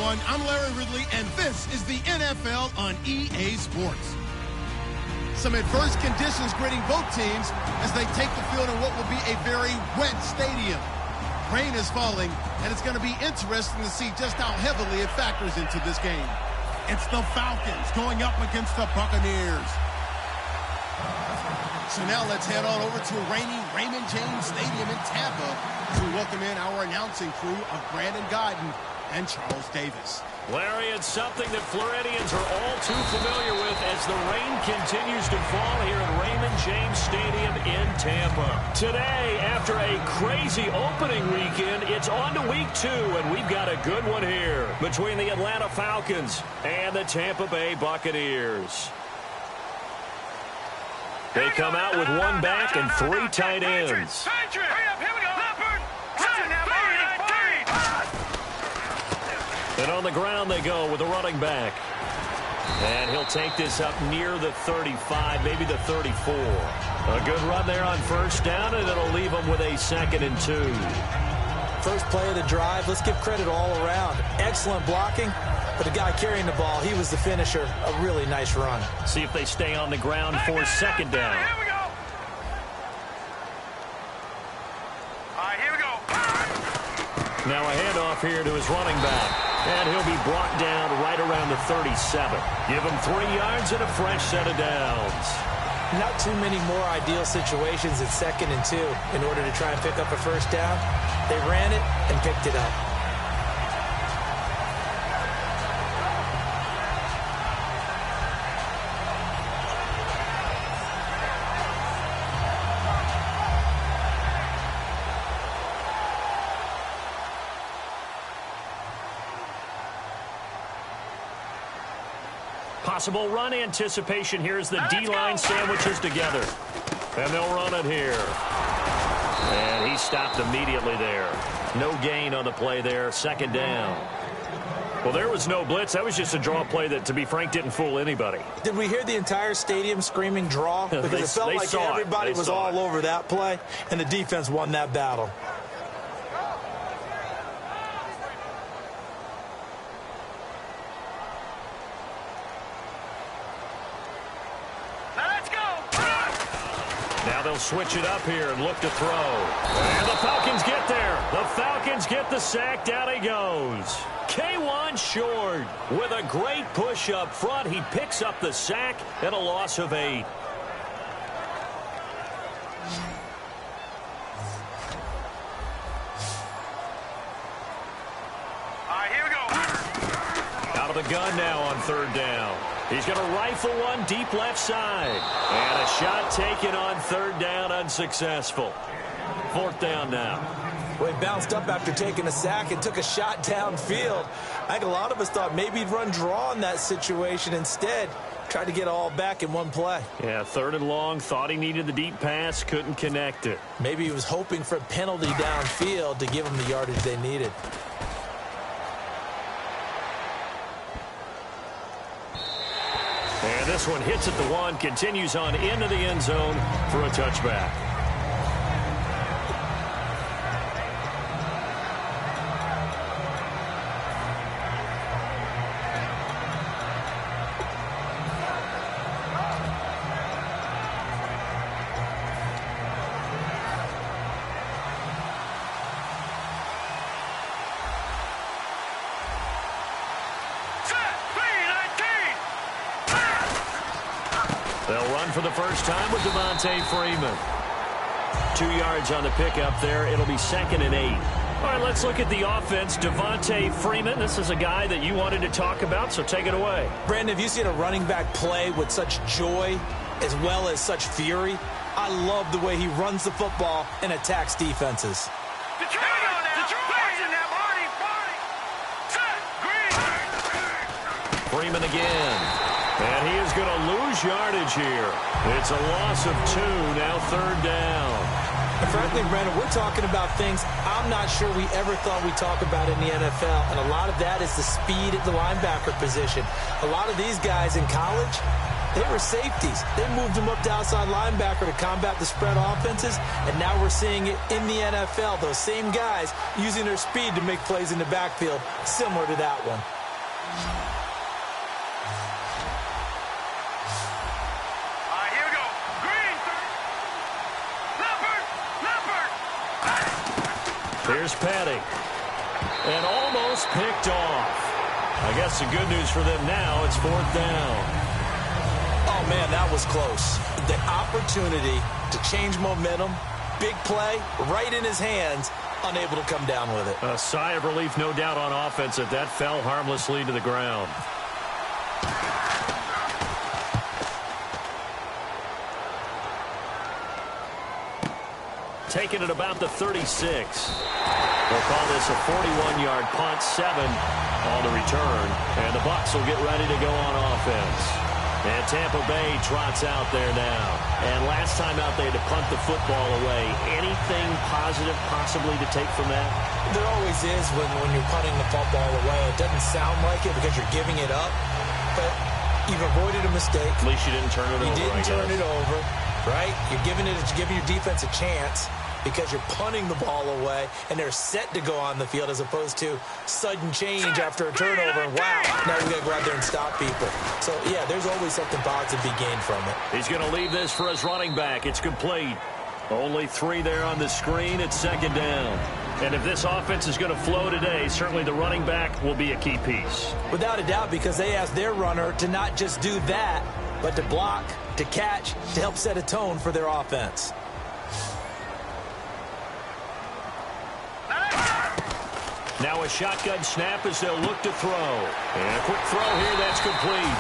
everyone. I'm Larry Ridley, and this is the NFL on EA Sports. Some adverse conditions greeting both teams as they take the field in what will be a very wet stadium. Rain is falling, and it's going to be interesting to see just how heavily it factors into this game. It's the Falcons going up against the Buccaneers. So now let's head on over to rainy Raymond James Stadium in Tampa to welcome in our announcing crew of Brandon Godden and Charles Davis. Larry, it's something that Floridians are all too familiar with as the rain continues to fall here at Raymond James Stadium in Tampa. Today, after a crazy opening weekend, it's on to week 2, and we've got a good one here between the Atlanta Falcons and the Tampa Bay Buccaneers. They come out with one back and 3 tight ends. And on the ground they go with a running back. And he'll take this up near the 35, maybe the 34. A good run there on first down, and it'll leave him with a 2nd and 2. First play of the drive, let's give credit all around. Excellent blocking, but the guy carrying the ball, he was the finisher. A really nice run. See if they stay on the ground for 2nd down. Here we go. All right, here we go. Now a handoff here to his running back. And he'll be brought down right around the 37. Give him 3 yards and a fresh set of downs. Not too many more ideal situations at 2nd and 2 in order to try and pick up a first down. They ran it and picked it up. Possible run anticipation here as the D-line sandwiches together. And they'll run it here. And he stopped immediately there. No gain on the play there. 2nd down. Well, there was no blitz. That was just a draw play that, to be frank, didn't fool anybody. Did we hear the entire stadium screaming draw? Because it felt like everybody was all over that play, and the defense won that battle. Now they'll switch it up here and look to throw. And the Falcons get there. The Falcons get the sack. Down he goes. K1 short with a great push up front. He picks up the sack and a loss of 8. All right, here we go. Out of the gun now on 3rd down. He's going to rifle one deep left side. And a shot taken on 3rd down, unsuccessful. 4th down now. Well, he bounced up after taking a sack and took a shot downfield. I think a lot of us thought maybe he'd run draw in that situation. Instead, tried to get it all back in one play. Yeah, 3rd and long. Thought he needed the deep pass. Couldn't connect it. Maybe he was hoping for a penalty downfield to give him the yardage they needed. And this one hits at the 1, continues on into the end zone for a touchback. They'll run for the first time with Devontae Freeman. 2 yards on the pickup there. It'll be 2nd and 8. All right, let's look at the offense. Devontae Freeman, this is a guy that you wanted to talk about, so take it away. Brandon, have you seen a running back play with such joy as well as such fury? I love the way he runs the football and attacks defenses. Freeman again. And he is going to lose yardage here. It's a loss of 2, now 3rd down. And frankly, Brandon, we're talking about things I'm not sure we ever thought we'd talk about in the NFL. And a lot of that is the speed at the linebacker position. A lot of these guys in college, they were safeties. They moved them up to outside linebacker to combat the spread offenses. And now we're seeing it in the NFL. Those same guys using their speed to make plays in the backfield, similar to that one. Here we go. Green. Leopard. Here's Patty. And almost picked off. I guess the good news for them now, it's 4th down. Oh, man, that was close. The opportunity to change momentum, big play, right in his hands, unable to come down with it. A sigh of relief, no doubt, on offense that fell harmlessly to the ground. Taking it about the 36. They'll call this a 41-yard punt, 7 on the return. And the Bucs will get ready to go on offense. And Tampa Bay trots out there now. And last time out they had to punt the football away. Anything positive possibly to take from that? There always is when you're punting the football away. It doesn't sound like it because you're giving it up. But you've avoided a mistake. At least you didn't turn it over, You didn't turn it over, right? You're giving your defense a chance because you're punting the ball away, and they're set to go on the field as opposed to sudden change after a turnover. And wow, now we got to go out there and stop people. So, yeah, there's always something positive to be gained from it. He's going to leave this for his running back. It's complete. Only 3 there on the screen. It's 2nd down. And if this offense is going to flow today, certainly the running back will be a key piece. Without a doubt, because they asked their runner to not just do that, but to block, to catch, to help set a tone for their offense. Now a shotgun snap as they'll look to throw. And a quick throw here, that's complete.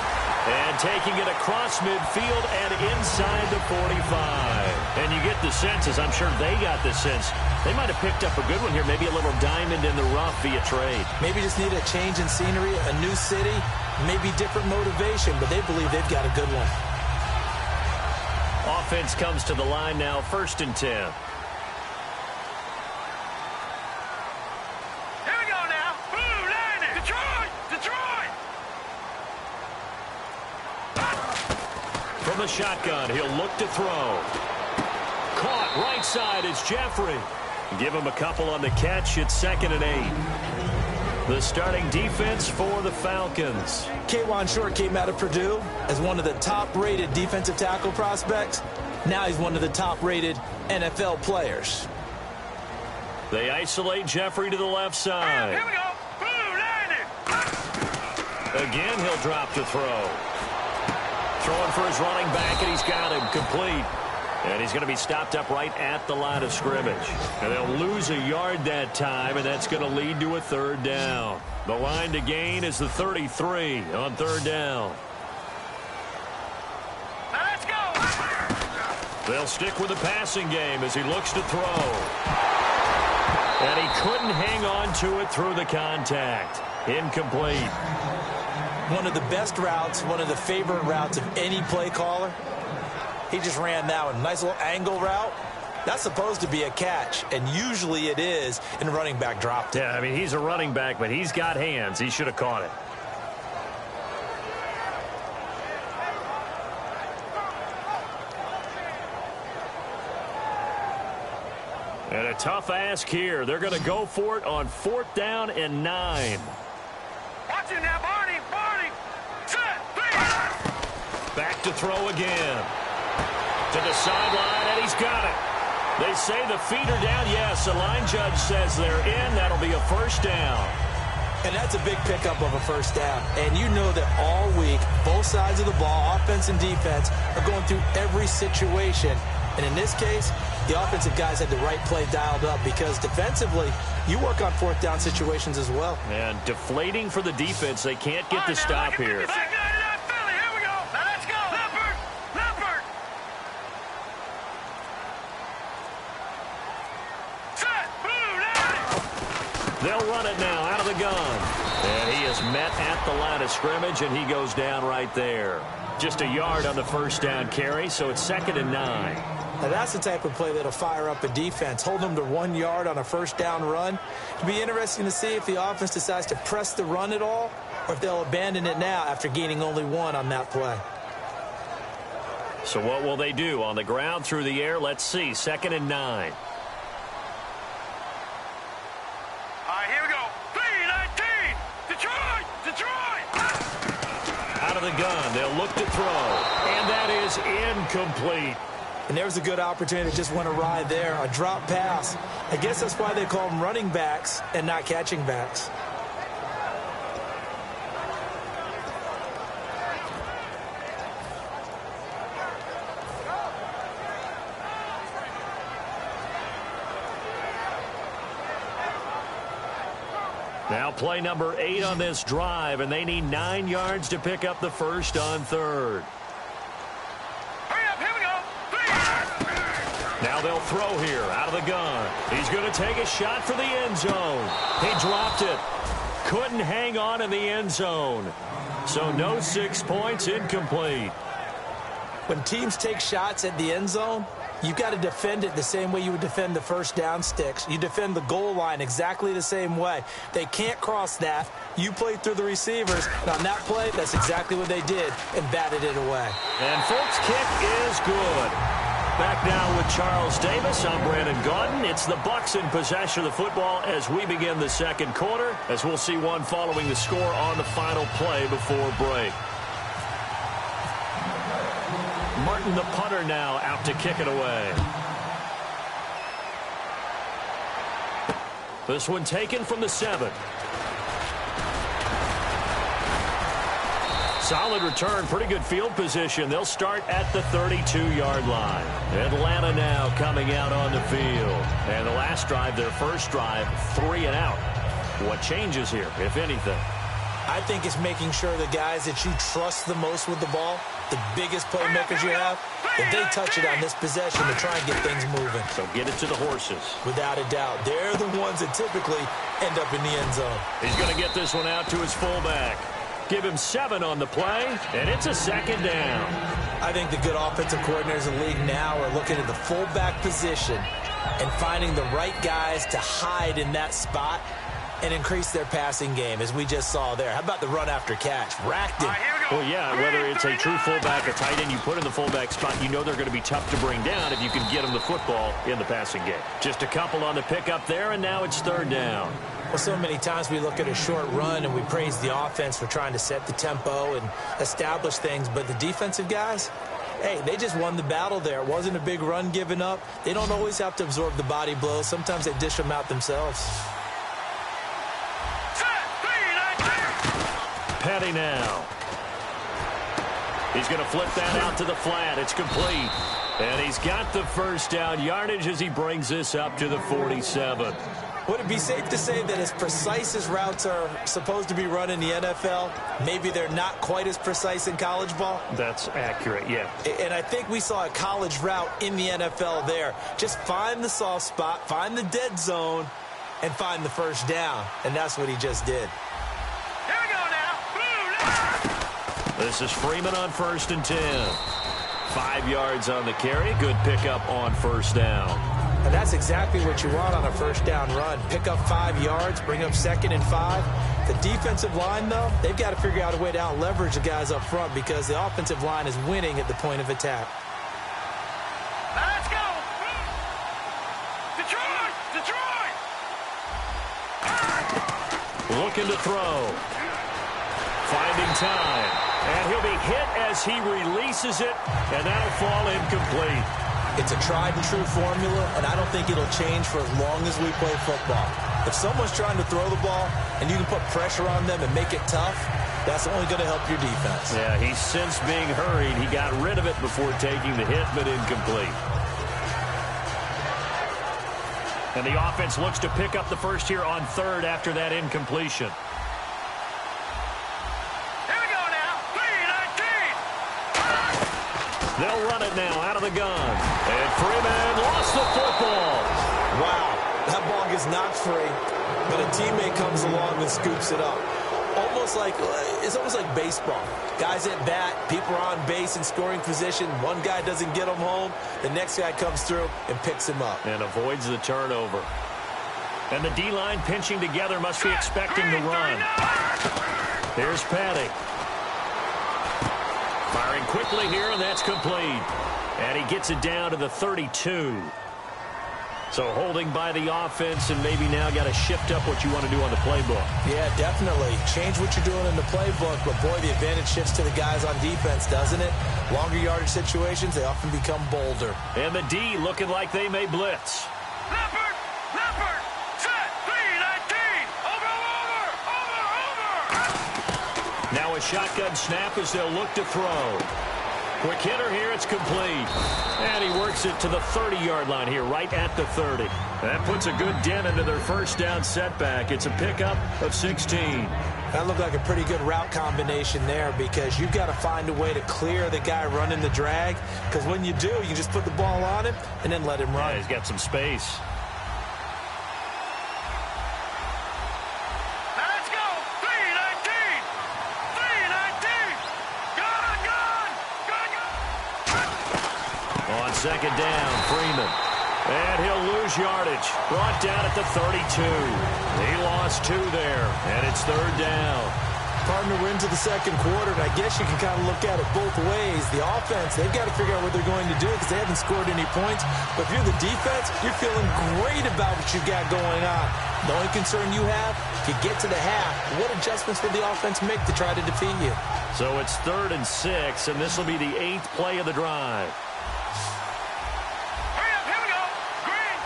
And taking it across midfield and inside the 45. And you get the sense, as I'm sure they got the sense, they might have picked up a good one here, maybe a little diamond in the rough via trade. Maybe just need a change in scenery, a new city, maybe different motivation, but they believe they've got a good one. Offense comes to the line now, 1st and 10. From the shotgun, he'll look to throw. Caught right side, it's Jeffrey. Give him a couple on the catch. It's 2nd and 8. The starting defense for the Falcons. K'Wan Short came out of Purdue as one of the top-rated defensive tackle prospects. Now he's one of the top-rated NFL players. They isolate Jeffrey to the left side. Here we go. Again, he'll drop to throw. Throwing for his running back, and he's got him complete. And he's going to be stopped up right at the line of scrimmage. And they'll lose a yard that time, and that's going to lead to a 3rd down. The line to gain is the 33 on 3rd down. Now let's go. They'll stick with the passing game as he looks to throw. And he couldn't hang on to it through the contact. Incomplete. One of the best routes, one of the favorite routes of any play caller. He just ran that one. Nice little angle route. That's supposed to be a catch, and usually it is, and the running back dropped it. Yeah, I mean, he's a running back, but he's got hands. He should have caught it. And a tough ask here. They're going to go for it on 4th down and 9. Watch it now, Barney. Set, Back to throw again. To the sideline, and he's got it. They say the feet are down. Yes, the line judge says they're in. That'll be a 1st down. And that's a big pickup of a 1st down. And you know that all week, both sides of the ball, offense and defense, are going through every situation. And in this case, the offensive guys had the right play dialed up because defensively, you work on 4th down situations as well. And deflating for the defense. They can't get the stop here. They'll run it now out of the gun. And he is met at the line of scrimmage, and he goes down right there. Just a yard on the 1st down carry, so it's 2nd and 9. Now that's the type of play that'll fire up a defense. Hold them to 1 yard on a 1st down run. It'll be interesting to see if the offense decides to press the run at all or if they'll abandon it now after gaining only 1 on that play. So what will they do? On the ground, through the air? Let's see. 2nd and 9. Here we go. 3-19. Detroit. of the gun. They'll look to throw. And that is incomplete. And there's a good opportunity that just went awry there. A drop pass. I guess that's why they call them running backs and not catching backs. Now play number 8 on this drive, and they need 9 yards to pick up the first on third. Hurry up, here we go. Now they'll throw here out of the gun. He's going to take a shot for the end zone. He dropped it. Couldn't hang on in the end zone. So no 6 points, incomplete. When teams take shots at the end zone, you've got to defend it the same way you would defend the first down sticks. You defend the goal line exactly the same way. They can't cross that. You play through the receivers. And on that play, that's exactly what they did and batted it away. And folks, kick is good. Back now with Charles Davis. I'm Brandon Gaudin. It's the Bucs in possession of the football as we begin the second quarter, as we'll see one following the score on the final play before break. Martin, the punter, now out to kick it away. This one taken from the 7. Solid return, pretty good field position. They'll start at the 32-yard line. Atlanta now coming out on the field. And the last drive, their first drive, 3 and out. What changes here, if anything? I think it's making sure the guys that you trust the most with the ball, the biggest playmakers you have, if they touch it on this possession to try and get things moving. So get it to the horses. Without a doubt. They're the ones that typically end up in the end zone. He's going to get this one out to his fullback. Give him 7 on the play, and it's a second down. I think the good offensive coordinators in the league now are looking at the fullback position and finding the right guys to hide in that spot and increase their passing game, as we just saw there. How about the run after catch? Racked him. Well, yeah, whether it's a true fullback, a tight end you put in the fullback spot, you know they're going to be tough to bring down if you can get them the football in the passing game. Just a couple on the pickup there, and now it's third down. Well, so many times we look at a short run and we praise the offense for trying to set the tempo and establish things, but the defensive guys, hey, they just won the battle there. It wasn't a big run given up. They don't always have to absorb the body blows. Sometimes they dish them out themselves. Petty now. He's going to flip that out to the flat. It's complete. And he's got the first down yardage as he brings this up to the 47. Would it be safe to say that as precise as routes are supposed to be run in the NFL, maybe they're not quite as precise in college ball? That's accurate, yeah. And I think we saw a college route in the NFL there. Just find the soft spot, find the dead zone, and find the first down. And that's what he just did. This is Freeman on 1st and 10. 5 yards on the carry. Good pickup on first down. And that's exactly what you want on a first down run. Pick up 5 yards, bring up 2nd and 5. The defensive line, though, they've got to figure out a way to out-leverage the guys up front because the offensive line is winning at the point of attack. Let's go! Detroit! Detroit! Looking to throw. Finding time. And he'll be hit as he releases it, and that'll fall incomplete. It's a tried-and-true formula, and I don't think it'll change for as long as we play football. If someone's trying to throw the ball and you can put pressure on them and make it tough, that's only going to help your defense. Yeah, he's since being hurried. He got rid of it before taking the hit, but incomplete. And the offense looks to pick up the first here on third after that incompletion. They'll run it now out of the gun. And Freeman lost the football. Wow, that ball gets knocked free, but a teammate comes along and scoops it up. It's almost like baseball. Guys at bat, people are on base in scoring position. One guy doesn't get him home. The next guy comes through and picks him up. And avoids the turnover. And the D-line pinching together must be expecting the run. Here's Petty. Firing quickly here, and that's complete. And he gets it down to the 32. So holding by the offense, and maybe now got to shift up what you want to do on the playbook. Yeah, definitely. Change what you're doing in the playbook, but boy, the advantage shifts to the guys on defense, doesn't it? Longer yardage situations, they often become bolder. And the D looking like they may blitz. Leopard, set, 3-19, over. Now a shotgun snap as they'll look to throw. Quick hitter here, it's complete. And he works it to the 30-yard line here, right at the 30. That puts a good dent into their first down setback. It's a pickup of 16. That looked like a pretty good route combination there because you've got to find a way to clear the guy running the drag, because when you do, you just put the ball on him and then let him run. Yeah, he's got some space. Let's go, 3-19, On second down, Freeman. And he'll lose yardage. Brought down at the 32. He lost 2 there, and it's third down. Partner, we're into the second quarter, and I guess you can kind of look at it both ways. The offense, they've got to figure out what they're going to do because they haven't scored any points. But if you're the defense, you're feeling great about what you've got going on. The only concern you have, if you get to the half, what adjustments will the offense make to try to defeat you? So it's 3rd and 6, and this will be the 8th play of the drive. hurry up, here we go, green.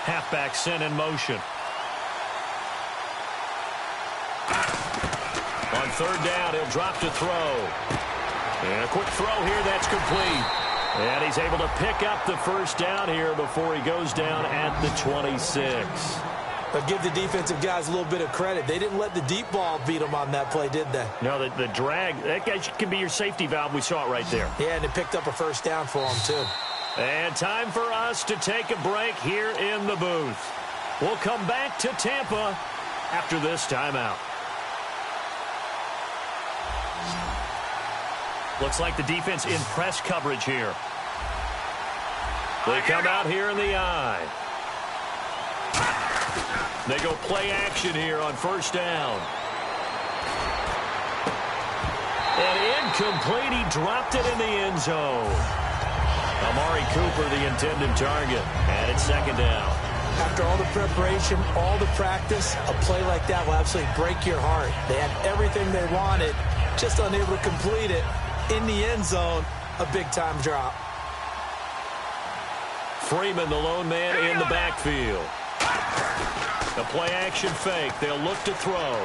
Halfback sent in motion. On third down, he'll drop to throw. And a quick throw here, that's complete. And he's able to pick up the first down here before he goes down at the 26. But give the defensive guys a little bit of credit. They didn't let the deep ball beat them on that play, did they? No, the drag, that guy can be your safety valve. We saw it right there. Yeah, and they picked up a first down for them, too. And time for us to take a break here in the booth. We'll come back to Tampa after this timeout. Looks like the defense in press coverage here. They come out here in the eye. They go play action here on first down. And incomplete. He dropped it in the end zone. Amari Cooper, the intended target. And it's second down. After all the preparation, all the practice, a play like that will absolutely break your heart. They had everything they wanted, just unable to complete it. In the end zone, a big-time drop. Freeman, the lone man in the backfield. The play-action fake. They'll look to throw.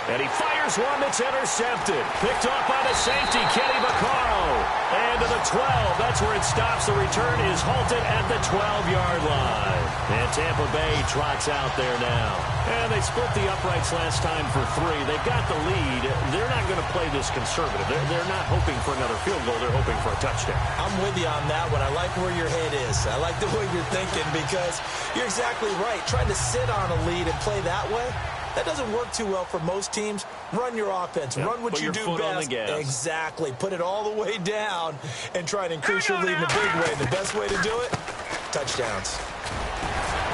And he fires one that's intercepted. Picked off by the safety, Kenny Vaccaro. And to the 12. That's where it stops. The return is halted at the 12-yard line. And Tampa Bay trots out there now. And they split the uprights last time for 3. They've got the lead. They're not going to play this conservative. They're not hoping for another field goal. They're hoping for a touchdown. I'm with you on that one. I like where your head is. I like the way you're thinking because you're exactly right. Trying to sit on a lead and play that way, that doesn't work too well for most teams. Run your offense. Yep. Run what Put you your do foot best. on the gas. Exactly. Put it all the way down and try and increase your lead in a big way. The best way to do it, touchdowns.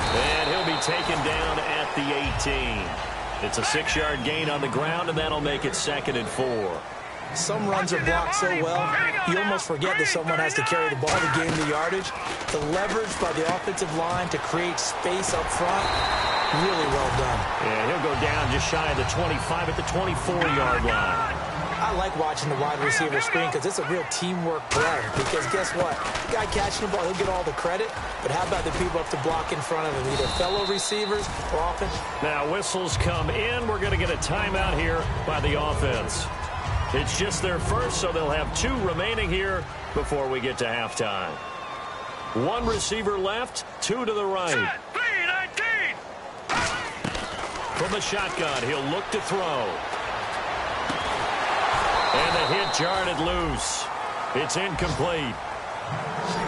And he'll be taken down at the 18. It's a 6-yard gain on the ground, and that'll make it 2nd and 4. Some runs are blocked so well, you almost forget that someone has to carry the ball to gain the yardage. The leverage by the offensive line to create space up front, really well done. Yeah, he'll go down just shy of the 25 at the 24-yard line. I like watching the wide receiver screen because it's a real teamwork play. Because guess what? The guy catching the ball, he'll get all the credit. But how about the people up to block in front of him, either fellow receivers or offense? Now whistles come in. We're going to get a timeout here by the offense. It's just their first, so they'll have 2 remaining here before we get to halftime. 1 receiver left, 2 to the right. 3-19. From the shotgun, he'll look to throw. And the hit jarred it loose. It's incomplete.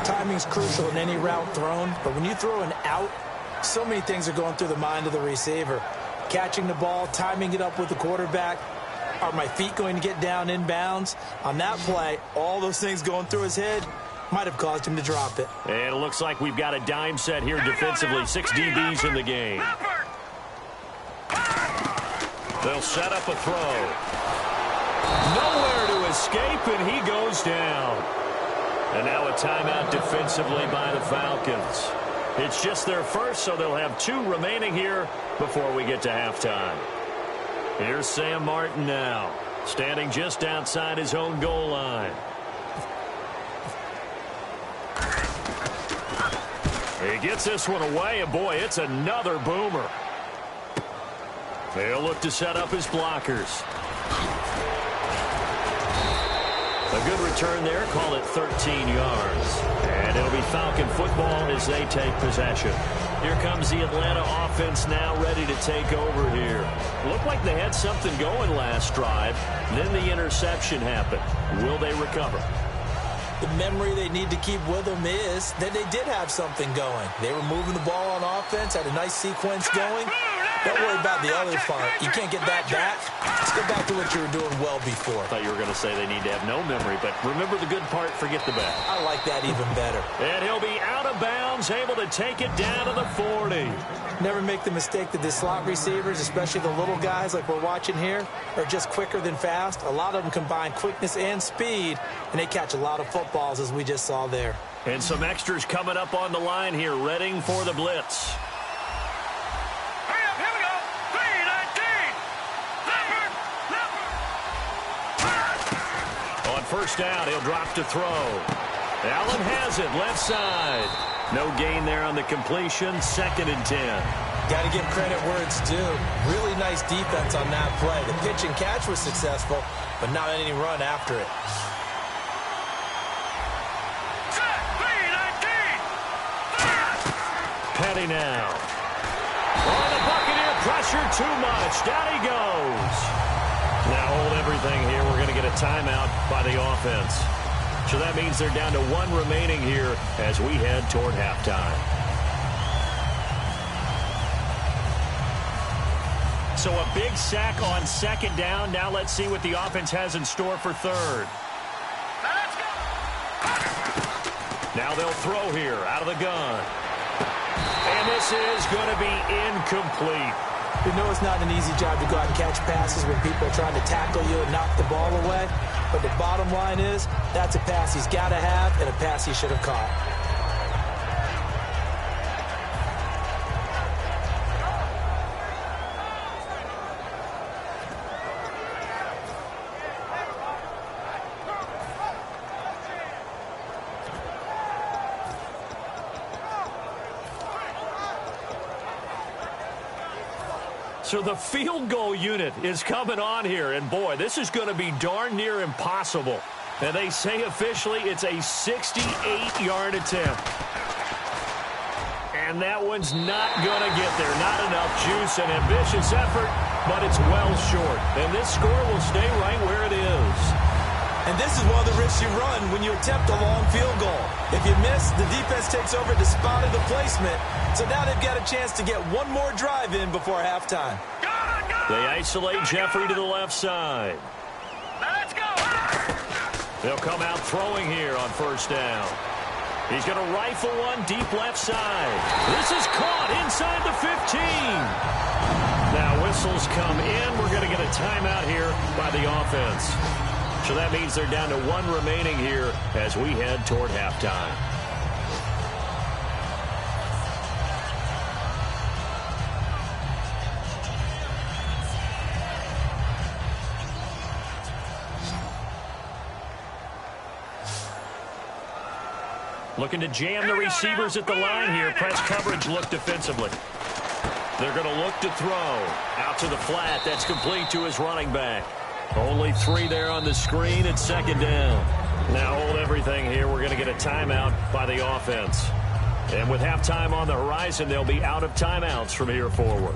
Timing's crucial in any route thrown, but when you throw an out, so many things are going through the mind of the receiver. Catching the ball, timing it up with the quarterback. Are my feet going to get down in bounds? On that play, all those things going through his head might have caused him to drop it. And it looks like we've got a dime set here defensively. 6 DBs in the game. They'll set up a throw. Nowhere to escape, and he goes down. And now a timeout defensively by the Falcons. It's just their first, so they'll have 2 remaining here before we get to halftime. Here's Sam Martin now, standing just outside his own goal line. He gets this one away, and boy, it's another boomer. They'll look to set up his blockers. A good return there, call it 13 yards. And it'll be Falcon football as they take possession. Here comes the Atlanta offense now ready to take over here. Looked like they had something going last drive. Then the interception happened. Will they recover? The memory they need to keep with them is that they did have something going. They were moving the ball on offense, had a nice sequence going. Don't worry about the other part. You can't get that back. Let's go back to what you were doing well before. I thought you were going to say they need to have no memory, but remember the good part, forget the bad. I like that even better. And he'll be out of bounds, able to take it down to the 40. Never make the mistake that the slot receivers, especially the little guys like we're watching here, are just quicker than fast. A lot of them combine quickness and speed, and they catch a lot of footballs, as we just saw there. And some extras coming up on the line here, readying for the blitz. Here we go. 3-19. On first down, he'll drop to throw. Allen has it, left side. No gain there on the completion, 2nd and 10. Got to give credit where it's due. Really nice defense on that play. The pitch and catch was successful, but not any run after it. Petty now. Oh, the Buccaneer pressure too much. Down he goes. Now hold everything here. We're going to get a timeout by the offense. So that means they're down to 1 remaining here as we head toward halftime. So a big sack on 2nd down. Now let's see what the offense has in store for 3rd. Now they'll throw here out of the gun. And this is going to be incomplete. We know it's not an easy job to go out and catch passes when people are trying to tackle you and knock the ball away. But the bottom line is, that's a pass he's got to have and a pass he should have caught. So the field goal unit is coming on here, and boy, this is going to be darn near impossible. And they say officially it's a 68-yard attempt. And that one's not going to get there. Not enough juice and ambitious effort, but it's well short. And this score will stay right where it is. And this is one of the risks you run when you attempt a long field goal. If you miss, the defense takes over the spot of the placement. So now they've got a chance to get one more drive in before halftime. They isolate Jeffrey to the left side. Let's go. They'll come out throwing here on first down. He's going to rifle one deep left side. This is caught inside the 15. Now whistles come in. We're going to get a timeout here by the offense. So that means they're down to 1 remaining here as we head toward halftime. Looking to jam the receivers at the line here. Press coverage look defensively. They're going to look to throw. Out to the flat. That's complete to his running back. Only 3 there on the screen at 2nd down. Now hold everything here. We're going to get a timeout by the offense. And with halftime on the horizon, they'll be out of timeouts from here forward.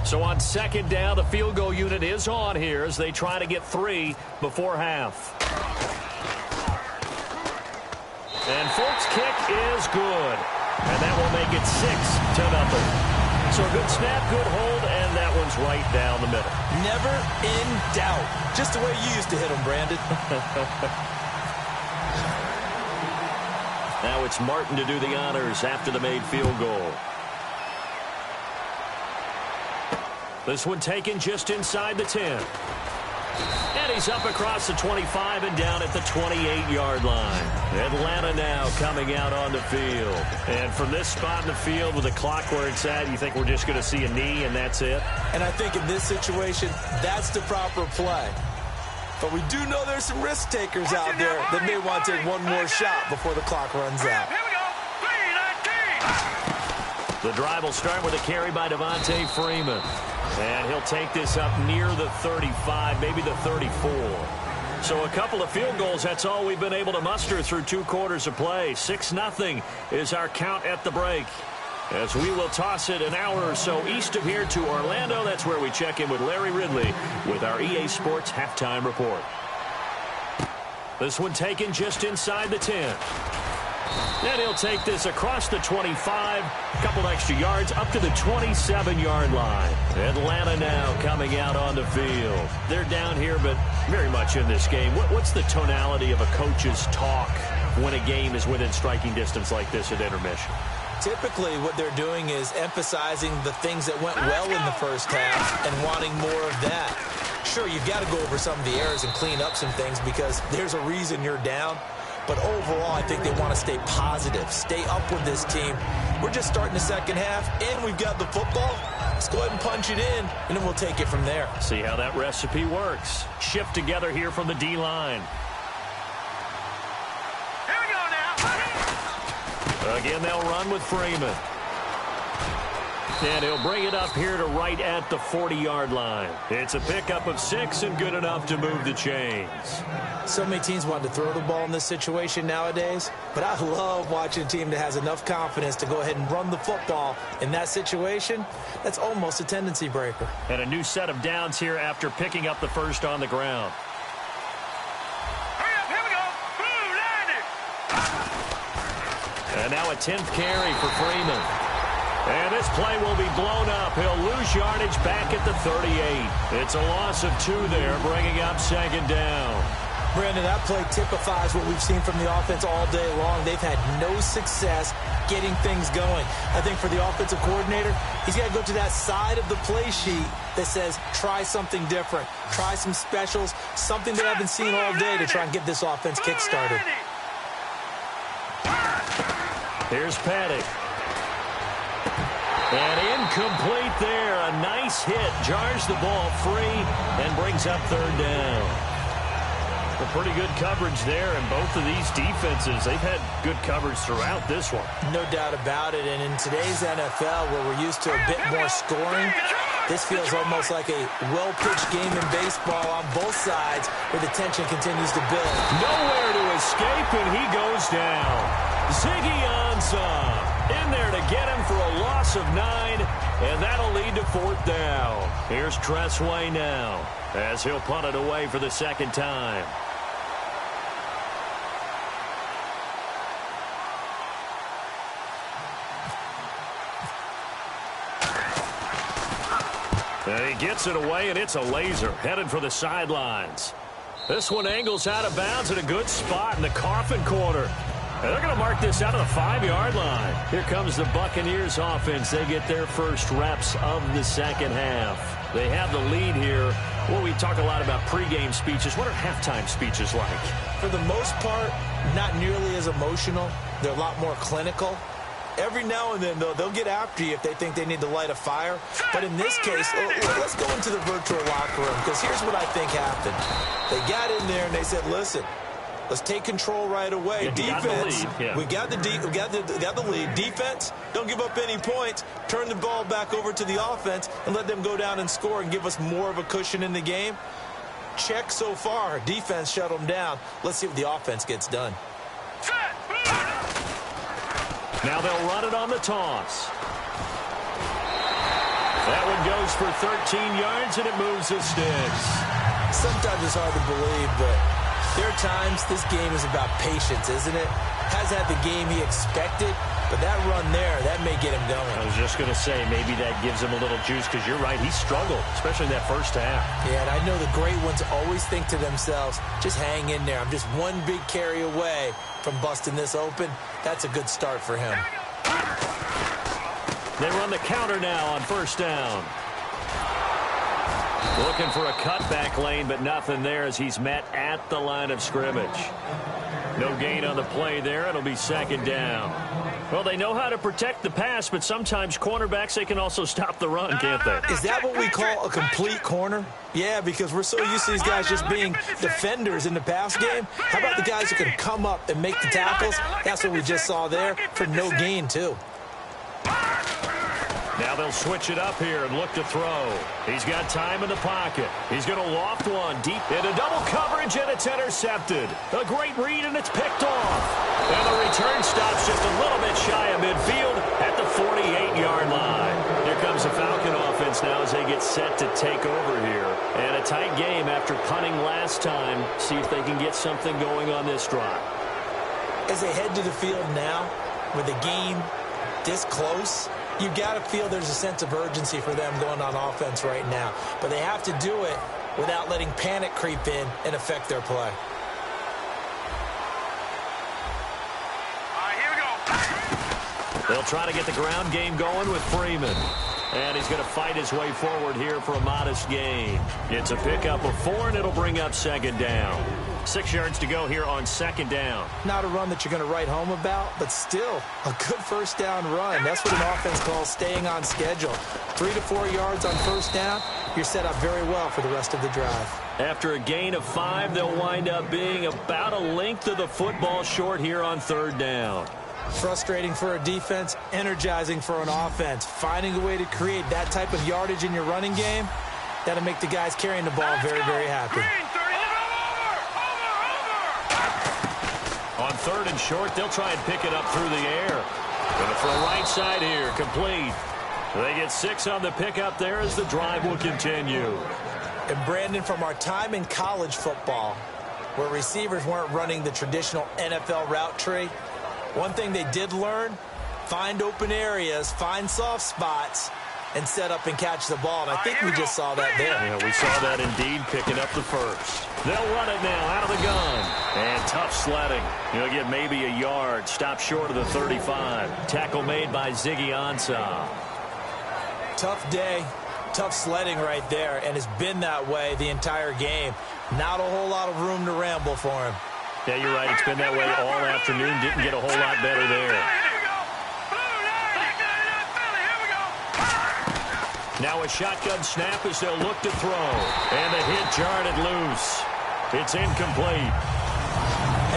So on 2nd down, the field goal unit is on here as they try to get 3 before half. And Folk's kick is good. And that will make it 6-0. So a good snap, good hold, and that one's right down the middle. Never in doubt. Just the way you used to hit them, Brandon. Now it's Martin to do the honors after the made field goal. This one taken just inside the 10. And he's up across the 25 and down at the 28-yard line. Atlanta now coming out on the field. And from this spot in the field with the clock where it's at, you think we're just going to see a knee and that's it? And I think in this situation, that's the proper play. But we do know there's some risk takers out there that may want to take one more shot before the clock runs out. Here we go. 3-19. The drive will start with a carry by Devontae Freeman. And he'll take this up near the 35, maybe the 34. So a couple of field goals, that's all we've been able to muster through 2 quarters of play. 6-0 is our count at the break. As we will toss it an hour or so east of here to Orlando. That's where we check in with Larry Ridley with our EA Sports Halftime Report. This one taken just inside the 10. And he'll take this across the 25, a couple extra yards up to the 27-yard line. Atlanta now coming out on the field. They're down here, but very much in this game. What's the tonality of a coach's talk when a game is within striking distance like this at intermission? Typically, what they're doing is emphasizing the things that went well in the first half and wanting more of that. Sure, you've got to go over some of the errors and clean up some things because there's a reason you're down. But overall, I think they want to stay positive, stay up with this team. We're just starting the second half, and we've got the football. Let's go ahead and punch it in, and then we'll take it from there. See how that recipe works. Shift together here from the D-line. Here we go now. Again, they'll run with Freeman. And he'll bring it up here to right at the 40-yard line. It's a pickup of 6 and good enough to move the chains. So many teams want to throw the ball in this situation nowadays, but I love watching a team that has enough confidence to go ahead and run the football. In that situation, that's almost a tendency breaker. And a new set of downs here after picking up the first on the ground. Hurry up, here we go. Blue 90. And now a 10th carry for Freeman. And this play will be blown up. He'll lose yardage back at the 38. It's a loss of 2 there, bringing up second down. Brandon, that play typifies what we've seen from the offense all day long. They've had no success getting things going. I think for the offensive coordinator, he's got to go to that side of the play sheet that says, try something different. Try some specials, something they haven't seen all day to try and get this offense kick-started. Here's Paddock. And incomplete there. A nice hit. Jars the ball free and brings up third down. A pretty good coverage there, and both of these defenses, they've had good coverage throughout this one. No doubt about it, and in today's NFL, where we're used to a bit more scoring, this feels almost like a well-pitched game in baseball on both sides, where the tension continues to build. Nowhere to escape, and he goes down. Ziggy Ansah in there to get him for a loss of 9, and that'll lead to fourth down. Here's Tressway now, as he'll punt it away for the second time. And he gets it away, and it's a laser headed for the sidelines. This one angles out of bounds at a good spot in the coffin corner. And they're going to mark this out of the 5-yard line. Here comes the Buccaneers offense. They get their first reps of the second half. They have the lead here. Well, we talk a lot about pregame speeches. What are halftime speeches like? For the most part, not nearly as emotional. They're a lot more clinical. Every now and then, though, they'll get after you if they think they need to light a fire. But in this case, let's go into the virtual locker room, because here's what I think happened. They got in there and they said, listen, let's take control right away. Defense, we got the lead. Defense, don't give up any points. Turn the ball back over to the offense and let them go down and score and give us more of a cushion in the game. Check so far. Defense shut them down. Let's see what the offense gets done. Now they'll run it on the toss. That one goes for 13 yards, and it moves the sticks. Sometimes it's hard to believe, but there are times this game is about patience, isn't it? Hasn't had the game he expected, But that run there, that may get him going. I was just going to say, maybe that gives him a little juice, because you're right, he struggled, especially in that first half. Yeah, and I know the great ones always think to themselves, just hang in there. I'm just one big carry away from busting this open. That's a good start for him. They run the counter now on first down. Looking for a cutback lane, but nothing there as he's met at the line of scrimmage. No gain on the play there. It'll be second down. Well, they know how to protect the pass, but sometimes cornerbacks, they can also stop the run, can't they? Is that what we call a complete corner? Yeah, because we're so used to these guys just being defenders in the pass game. How about the guys who can come up and make the tackles? That's what we just saw there for no gain, too. Now they'll switch it up here and look to throw. He's got time in the pocket. He's going to loft one deep into double coverage, and it's intercepted. A great read, and it's picked off. And the return stops just a little bit shy of midfield at the 48-yard line. Here comes the Falcon offense now as they get set to take over here. And a tight game after punting last time. See if they can get something going on this drive. As they head to the field now, with the game this close, you got to feel there's a sense of urgency for them going on offense right now. But they have to do it without letting panic creep in and affect their play. All right, here we go. They'll try to get the ground game going with Freeman. And he's going to fight his way forward here for a modest gain. It's a pickup of 4, and it'll bring up second down. 6 yards to go here on second down. Not a run that you're going to write home about, but still a good first down run. That's what an offense calls staying on schedule. 3 to 4 yards on first down, you're set up very well for the rest of the drive. After a gain of 5, they'll wind up being about a length of the football short here on third down. Frustrating for a defense, energizing for an offense. Finding a way to create that type of yardage in your running game, that'll make the guys carrying the ball very, very happy. On third and short, they'll try and pick it up through the air. Going for a right side here, complete. They get 6 on the pickup there as the drive will continue. And Brandon, from our time in college football, where receivers weren't running the traditional NFL route tree, one thing they did learn, find open areas, find soft spots, and set up and catch the ball. And I think we just saw that there. Yeah, we saw that indeed, picking up the first. They'll run it now out of the gun. And tough sledding. He'll get maybe a yard. Stop short of the 35. Tackle made by Ziggy Ansah. Tough day, tough sledding right there, and it's been that way the entire game. Not a whole lot of room to ramble for him. Yeah, you're right. It's been that way all afternoon. Didn't get a whole lot better there. Now a shotgun snap as they'll look to throw. And the hit jarred it loose. It's incomplete.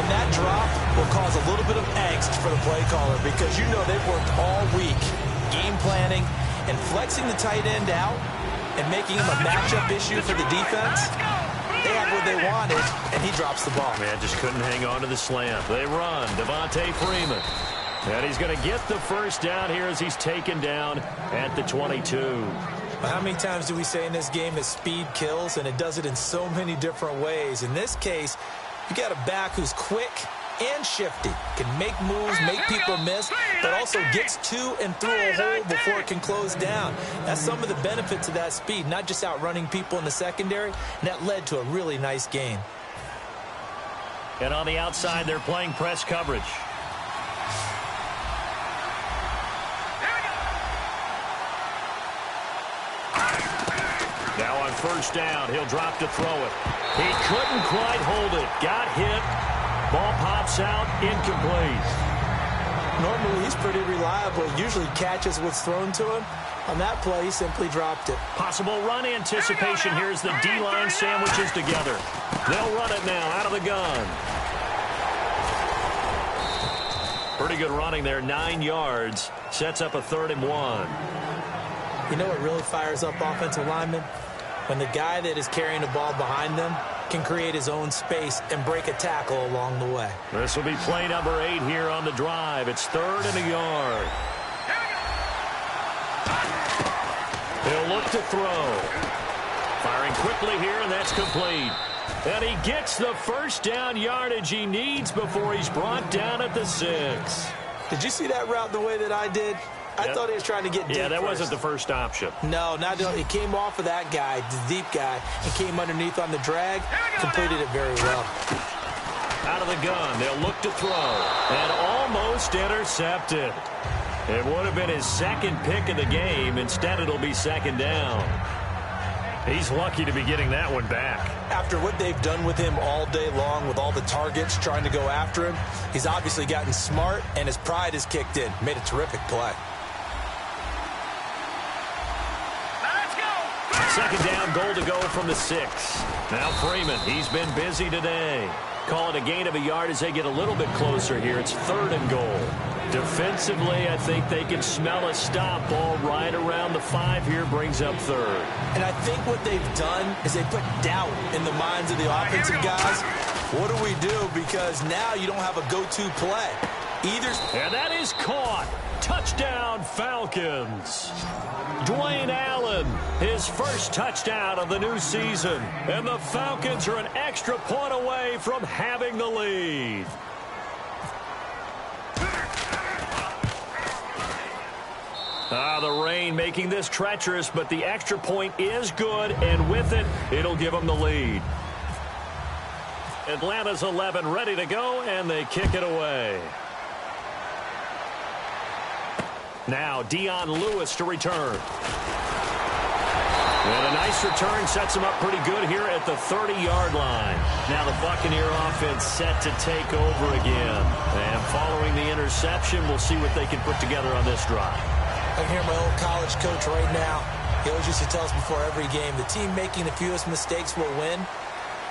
And that drop will cause a little bit of angst for the play caller because you know they've worked all week game planning and flexing the tight end out and making him a matchup issue for the defense. They have what they wanted, and he drops the ball. Man, just couldn't hang on to the slant. They run. Devontae Freeman. And he's going to get the first down here as he's taken down at the 22. Well, how many times do we say in this game that speed kills, and it does it in so many different ways? In this case, you got a back who's quick and shifty, can make moves, make people miss, but also gets to and through a hole before it can close down. That's some of the benefits of that speed, not just outrunning people in the secondary, and that led to a really nice gain. And on the outside, they're playing press coverage. Now on first down, he'll drop to throw it. He couldn't quite hold it. Got hit. Ball pops out, incomplete. Normally, he's pretty reliable. Usually catches what's thrown to him. On that play, he simply dropped it. Possible run anticipation. Here's the D-line sandwiches together. They'll run it now out of the gun. Pretty good running there, 9 yards. Sets up a 3rd and 1. You know what really fires up offensive linemen? When the guy that is carrying the ball behind them can create his own space and break a tackle along the way. This will be play number 8 here on the drive. It's 3rd and a yard. He'll look to throw. Firing quickly here, and that's complete. And he gets the first down yardage he needs before he's brought down at the 6. Did you see that route the way that I did? I thought he was trying to get deep. Yeah, that first. wasn't the first option. No, it came off of that guy, the deep guy, and came underneath on the drag. Completed it very well. Out of the gun, they'll look to throw. And almost intercepted. It would have been his second pick of the game. Instead, it'll be second down. He's lucky to be getting that one back. After what they've done with him all day long, with all the targets trying to go after him, he's obviously gotten smart, and his pride has kicked in. Made a terrific play. Second down, goal to go from the 6. Now Freeman, he's been busy today. Call it a gain of a yard as they get a little bit closer here. It's 3rd and goal. Defensively, I think they can smell a stop. Ball right around the 5 here, brings up 3rd. And I think what they've done is they put doubt in the minds of the offensive guys. What do we do? Because now you don't have a go-to play. And that is caught. Touchdown, Falcons. Dwayne Allen, his first touchdown of the new season. And the Falcons are an extra point away from having the lead. The rain making this treacherous, but the extra point is good, and with it, it'll give them the lead. Atlanta's 11 ready to go, and they kick it away. Now Dion Lewis to return. And a nice return sets him up pretty good here at the 30-yard line. Now the Buccaneer offense set to take over again. And following the interception, we'll see what they can put together on this drive. I can hear my old college coach right now. He always used to tell us before every game, the team making the fewest mistakes will win.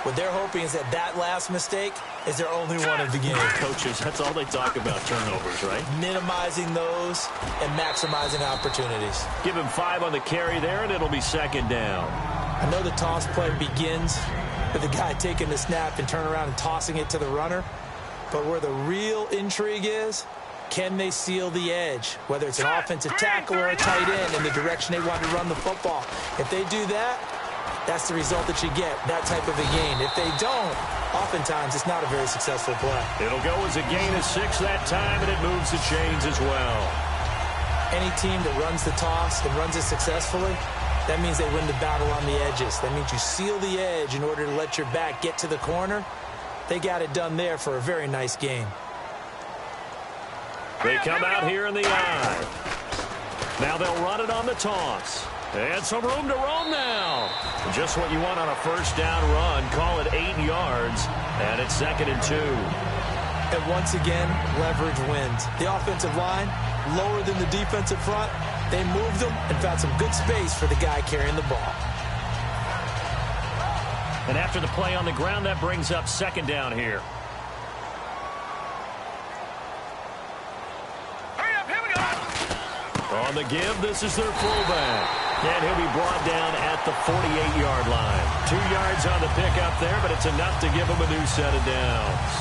What they're hoping is that that last mistake is their only one of the game. Coaches, that's all they talk about, turnovers, right? Minimizing those and maximizing opportunities. Give him 5 on the carry there, and it'll be second down. I know the toss play begins with the guy taking the snap and turning around and tossing it to the runner. But where the real intrigue is, can they seal the edge? Whether it's an offensive tackle or a tight end in the direction they want to run the football. If they do that, that's the result that you get, that type of a gain. If they don't, oftentimes it's not a very successful play. It'll go as a gain of 6 that time, and it moves the chains as well. Any team that runs the toss and runs it successfully, that means they win the battle on the edges. That means you seal the edge in order to let your back get to the corner. They got it done there for a very nice gain. They come out here in the eye. Now they'll run it on the toss. And some room to roam now. Just what you want on a first down run. Call it 8 yards. And it's 2nd and 2. And once again, leverage wins. The offensive line, lower than the defensive front. They moved them and found some good space for the guy carrying the ball. And after the play on the ground, that brings up 2nd down here. On the give, this is their fullback. And he'll be brought down at the 48-yard line. 2 yards on the pickup there, but it's enough to give him a new set of downs.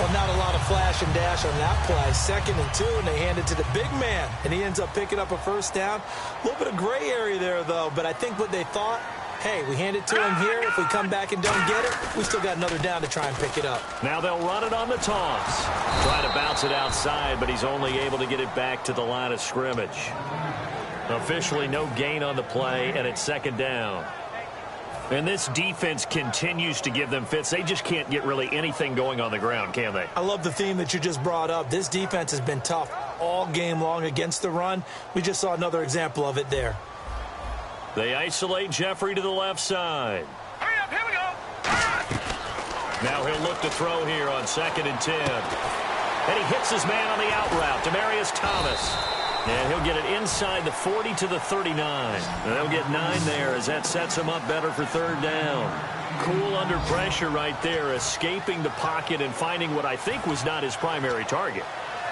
Well, not a lot of flash and dash on that play. 2nd and 2, and they hand it to the big man. And he ends up picking up a first down. A little bit of gray area there, though. But I think what they thought, hey, we hand it to him here. If we come back and don't get it, we still got another down to try and pick it up. Now they'll run it on the toss. Trying to bounce it outside, but he's only able to get it back to the line of scrimmage. Officially no gain on the play, and it's 2nd down. And this defense continues to give them fits. They just can't get really anything going on the ground, can they? I love the theme that you just brought up. This defense has been tough all game long against the run. We just saw another example of it there. They isolate Jeffrey to the left side. Hurry up, here we go. Now he'll look to throw here on 2nd and 10. And he hits his man on the out route, Demaryius Thomas. And he'll get it inside the 40 to the 39. And they'll get 9 there as that sets him up better for 3rd down. Cool under pressure right there, escaping the pocket and finding what I think was not his primary target.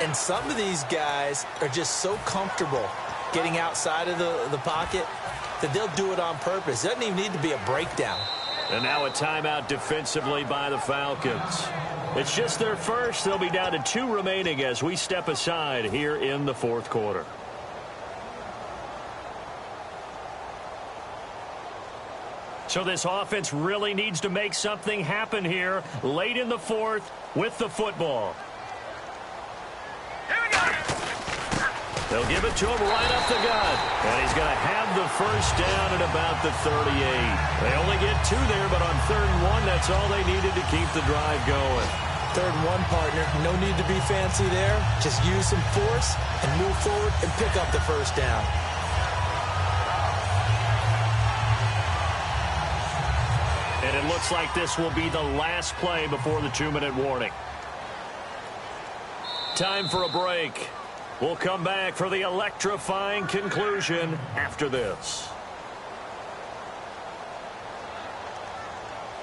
And some of these guys are just so comfortable getting outside of the pocket that they'll do it on purpose. It doesn't even need to be a breakdown. And now a timeout defensively by the Falcons. It's just their first. They'll be down to 2 remaining as we step aside here in the 4th quarter. So this offense really needs to make something happen here late in the 4th with the football. Here we go. They'll give it to him right up the gut. And he's going to have the first down at about the 38. They only get 2 there, but on 3rd and 1, that's all they needed to keep the drive going. 3rd and 1, partner. No need to be fancy there. Just use some force and move forward and pick up the first down. And it looks like this will be the last play before the 2-minute warning. Time for a break. We'll come back for the electrifying conclusion after this.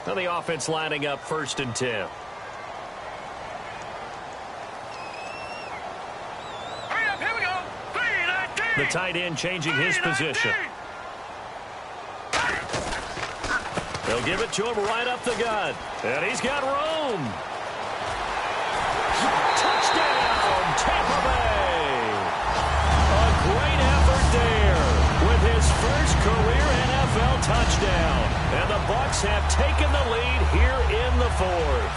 Now the offense lining up 1st and 10. Here we go. 3-19. The tight end changing his position. They'll give it to him right up the gut. And he's got room. Touchdown, Tampa Bay. Great effort there with his first career NFL touchdown. And the Bucs have taken the lead here in the 4th.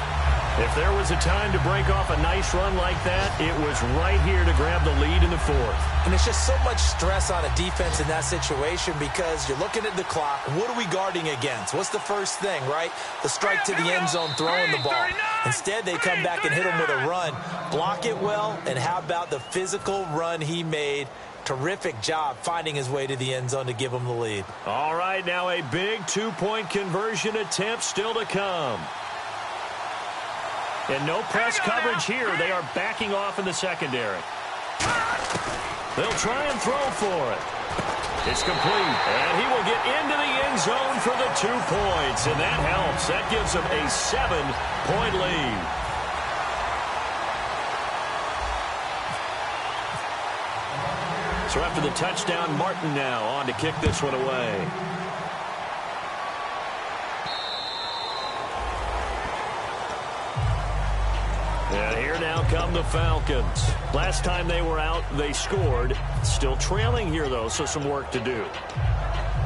If there was a time to break off a nice run like that, it was right here to grab the lead in the 4th. And it's just so much stress on a defense in that situation because you're looking at the clock. What are we guarding against? What's the first thing, right? The strike to the end zone, throwing the ball. Instead, they come back and hit him with a run. Block it well, and how about the physical run he made? Terrific job finding his way to the end zone to give him the lead. All right, now a big 2-point conversion attempt still to come. And no press coverage here. They are backing off in the secondary. They'll try and throw for it. It's complete. And he will get into the end zone for the 2 points. And that helps. That gives them a 7-point lead. So after the touchdown, Martin now on to kick this one away. And here now come the Falcons. Last time they were out, they scored. Still trailing here, though, so some work to do.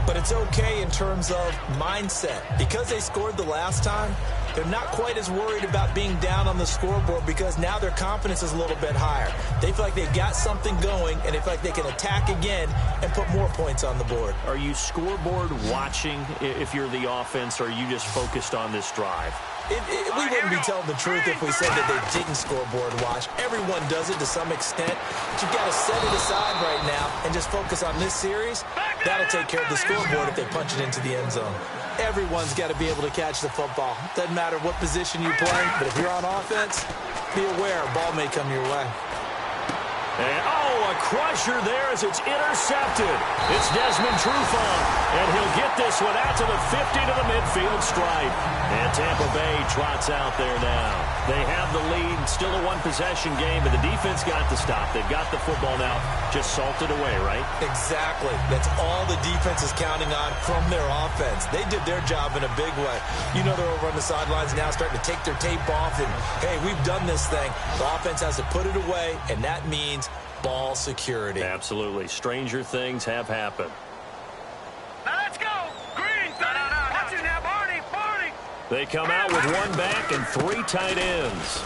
But it's okay in terms of mindset. Because they scored the last time, they're not quite as worried about being down on the scoreboard because now their confidence is a little bit higher. They feel like they've got something going, and they feel like they can attack again and put more points on the board. Are you scoreboard watching if you're the offense, or are you just focused on this drive? We wouldn't be telling the truth if we said that they didn't scoreboard watch. Everyone does it to some extent. But you've got to set it aside right now and just focus on this series. That'll take care of the scoreboard if they punch it into the end zone. Everyone's got to be able to catch the football. Doesn't matter what position you play, but if you're on offense, be aware a ball may come your way. And, a crusher there as it's intercepted. It's Desmond Trufant, and he'll get this one out to the 50 to the midfield stripe. And Tampa Bay trots out there now. They have the lead, still a one-possession game, but the defense got to stop. They've got the football now, just salted away, right? Exactly. That's all the defense is counting on from their offense. They did their job in a big way. You know they're over on the sidelines now starting to take their tape off, and, hey, we've done this thing. The offense has to put it away, and that means ball security. Absolutely. Stranger things have happened. Now let's go. Green. No. Watch it now, Barney. They come out with 1 back and 3 tight ends.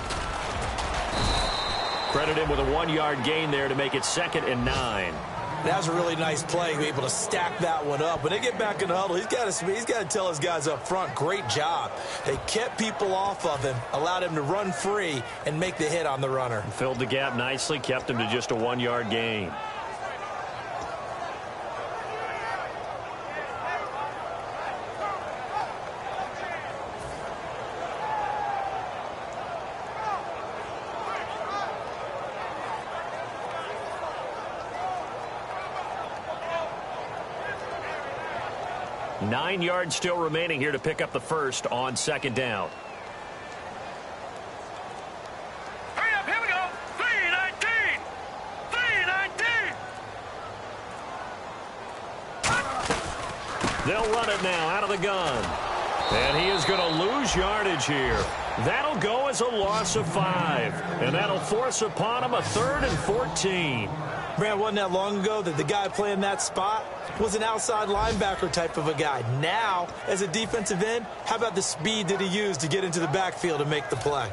Credit him with a 1-yard gain there to make it 2nd and 9. That was a really nice play, able to stack that one up. When they get back in the huddle, he's got to tell his guys up front, great job. They kept people off of him, allowed him to run free, and make the hit on the runner. Filled the gap nicely, kept him to just a 1-yard gain. Nine yards still remaining here to pick up the first on 2nd down. Hurry up, here we go. 3-19. 3-19. They'll run it now out of the gun. And he is going to lose yardage here. That'll go as a loss of 5. And that'll force upon him a 3rd and 14. Man, wasn't that long ago that the guy playing that spot was an outside linebacker type of a guy. Now, as a defensive end, how about the speed that he used to get into the backfield and make the play?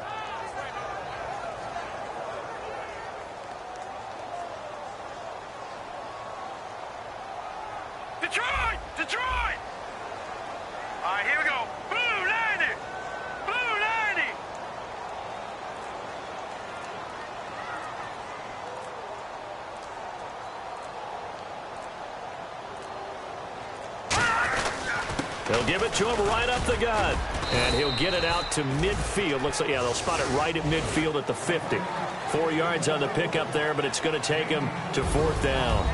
They'll give it to him right up the gut. And he'll get it out to midfield. Looks like, yeah, they'll spot it right at midfield at the 50. 4 yards on the pickup there, but it's going to take him to 4th down.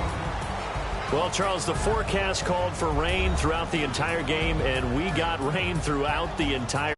Well, Charles, the forecast called for rain throughout the entire game, and we got rain throughout the entire